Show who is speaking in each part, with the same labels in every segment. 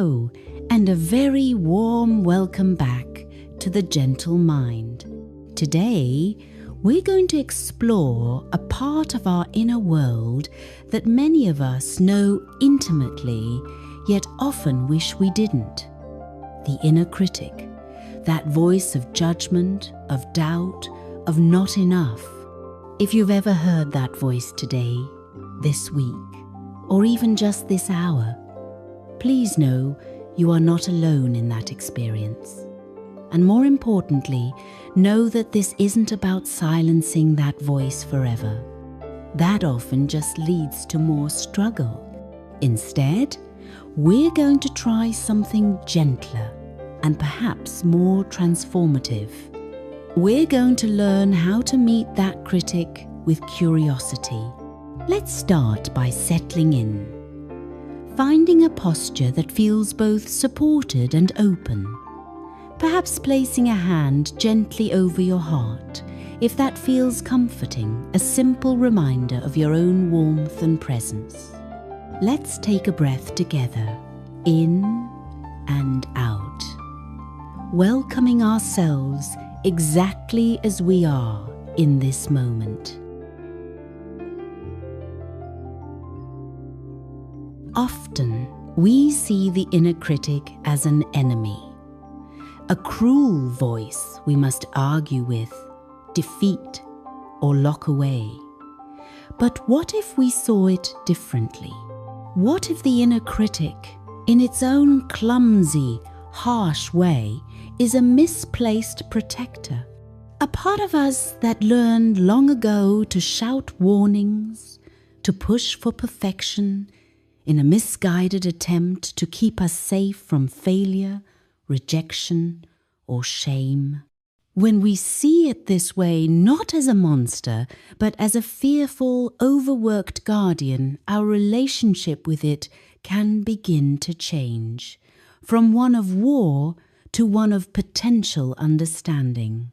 Speaker 1: Hello, and a very warm welcome back to The Gentle Mind. Today, we're going to explore a part of our inner world that many of us know intimately, yet often wish we didn't. The inner critic, that voice of judgment, of doubt, of not enough. If you've ever heard that voice today, this week, or even just this hour, please know you are not alone in that experience. And more importantly, know that this isn't about silencing that voice forever. That often just leads to more struggle. Instead, we're going to try something gentler and perhaps more transformative. We're going to learn how to meet that critic with curiosity. Let's start by settling in. Finding a posture that feels both supported and open. Perhaps placing a hand gently over your heart, if that feels comforting, a simple reminder of your own warmth and presence. Let's take a breath together, in and out, welcoming ourselves exactly as we are in this moment. Often, we see the inner critic as an enemy, a cruel voice we must argue with, defeat, or lock away. But what if we saw it differently? What if the inner critic, in its own clumsy, harsh way, is a misplaced protector? A part of us that learned long ago to shout warnings, to push for perfection, in a misguided attempt to keep us safe from failure, rejection, or shame. When we see it this way, not as a monster, but as a fearful, overworked guardian, our relationship with it can begin to change, from one of war to one of potential understanding.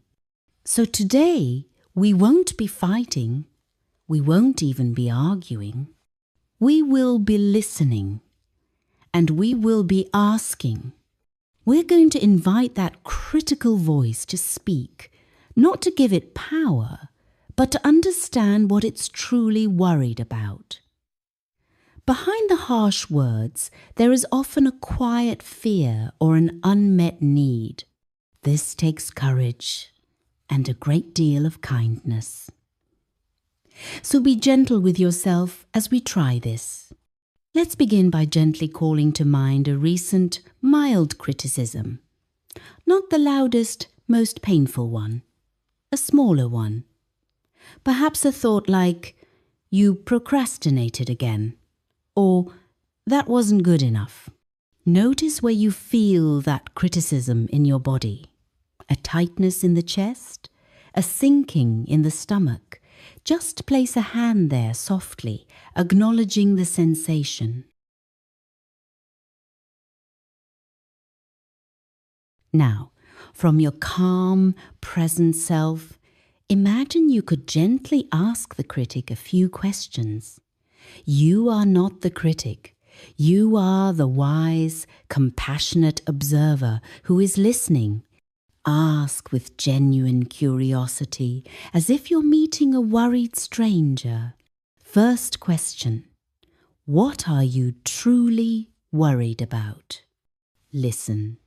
Speaker 1: So today, we won't be fighting, we won't even be arguing. We will be listening, and we will be asking. We're going to invite that critical voice to speak, not to give it power, but to understand what it's truly worried about. Behind the harsh words, there is often a quiet fear or an unmet need. This takes courage and a great deal of kindness. So be gentle with yourself as we try this. Let's begin by gently calling to mind a recent, mild criticism. Not the loudest, most painful one. A smaller one. Perhaps a thought like, "You procrastinated again," or "That wasn't good enough." Notice where you feel that criticism in your body. A tightness in the chest, a sinking in the stomach. Just place a hand there softly, acknowledging the sensation. Now, from your calm, present self, imagine you could gently ask the critic a few questions. You are not the critic. You are the wise, compassionate observer who is listening. Ask with genuine curiosity, as if you're meeting a worried stranger. First question: what are you truly worried about? Listen.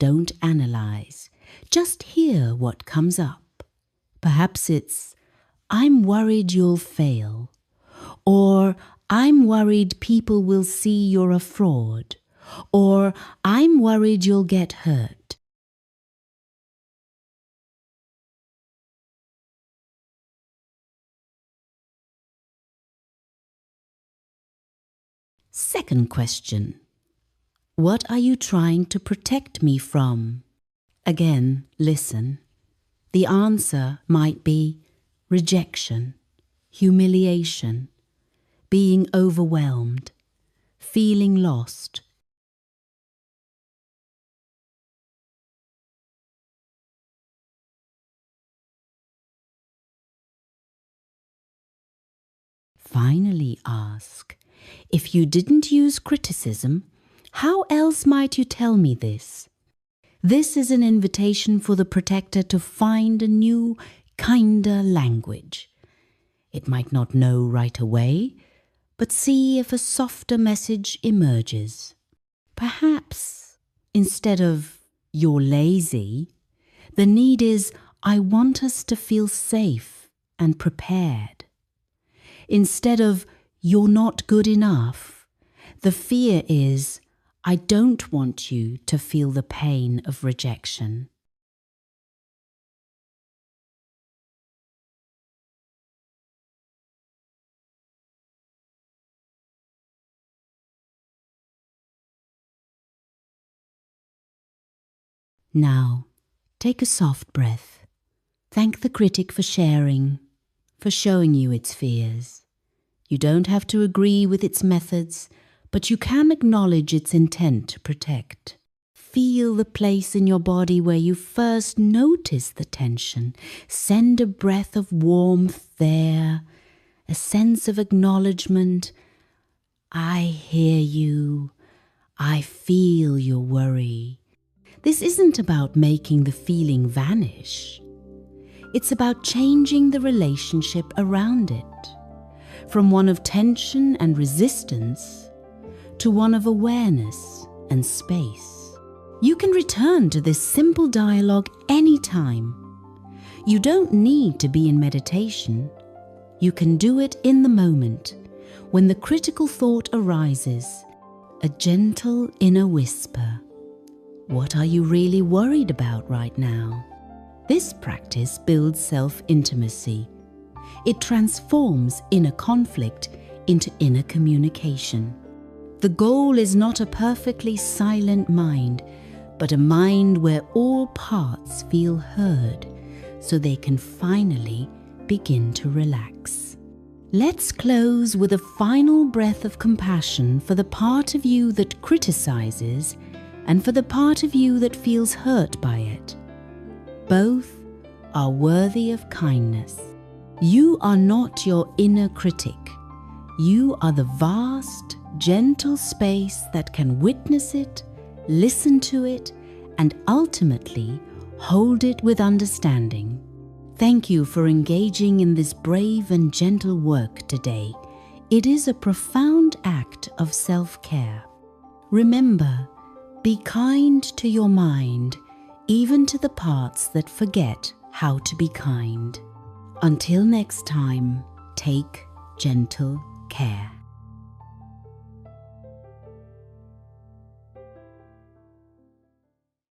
Speaker 1: Don't analyze. Just hear what comes up. Perhaps it's, "I'm worried you'll fail," or "I'm worried people will see you're a fraud," or "I'm worried you'll get hurt." Second question: what are you trying to protect me from? Again, listen. The answer might be rejection, humiliation, being overwhelmed, feeling lost. Finally ask, if you didn't use criticism, How else might you tell me this? This is an invitation for the protector to find a new, kinder language. It might not know right away, but see if a softer message emerges. Perhaps, instead of "you're lazy," the need is "I want us to feel safe and prepared." Instead of "you're not good enough," the fear is "I don't want you to feel the pain of rejection." Now, take a soft breath. Thank the critic for sharing, for showing you its fears. You don't have to agree with its methods, but you can acknowledge its intent to protect. Feel the place in your body where you first notice the tension. Send a breath of warmth there, a sense of acknowledgement. I hear you. I feel your worry. This isn't about making the feeling vanish. It's about changing the relationship around it, from one of tension and resistance to one of awareness and space. You can return to this simple dialogue anytime. You don't need to be in meditation. You can do it in the moment, when the critical thought arises, a gentle inner whisper. What are you really worried about right now? This practice builds self-intimacy. It transforms inner conflict into inner communication. The goal is not a perfectly silent mind, but a mind where all parts feel heard, so they can finally begin to relax. Let's close with a final breath of compassion for the part of you that criticizes and for the part of you that feels hurt by it. Both are worthy of kindness. You are not your inner critic. You are the vast, gentle space that can witness it, listen to it, and ultimately hold it with understanding. Thank you for engaging in this brave and gentle work today. It is a profound act of self-care. Remember, be kind to your mind, even to the parts that forget how to be kind. Until next time, take gentle care.